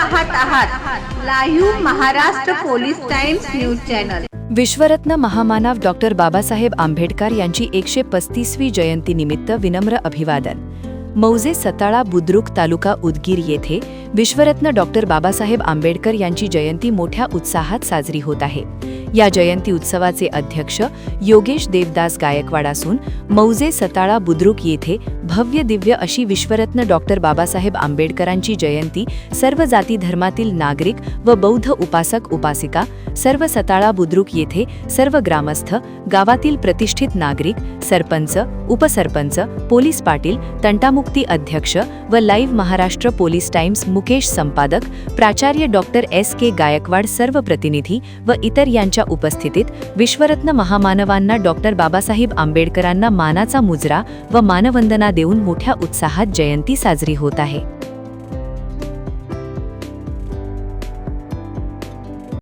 पाहत आहात live Maharashtra police times news channel. विश्वरत्न महामानव डॉक्टर बाबासाहेब आंबेडकर यांची 135वी जयंती निमित्त विनम्र अभिवादन। मौजे सताळा बुद्रुक तालुका उदगीर येथे विश्वरत्न डॉक्टर बाबासाहेब आंबेडकर यांची जयंती मोठ्या उत्साहात साजरी होत आहे। या जयंती उत्सवाचे अध्यक्ष योगेश देवदास गायकवाड असून मौजे सताळा बुद्रुक येथे भव्य दिव्य अशी विश्वरत्न डॉक्टर बाबासाहेब आंबेडकरांची जयंती सर्व जाती धर्मातील नागरिक व बौद्ध उपासक उपासिका, सर्व सताळा बुद्रुक येथे सर्व ग्रामस्थ, गावातील प्रतिष्ठित नागरिक, सरपंच, उपसरपंच, पोलीस पाटील, तंटामुक्ती अध्यक्ष व live Maharashtra police times Mukesh संपादक, प्राचार्य डॉक्टर S.K. गायकवाड सर्व प्रतिनिधी व इतर यांच्या उपस्थितीत विश्वरत्न महामानवांना डॉक्टर बाबासाहेब आंबेडकरांना मानाचा मुजरा व मानवंदना देऊन मोठ्या उत्साहात जयंती साजरी होत आहे।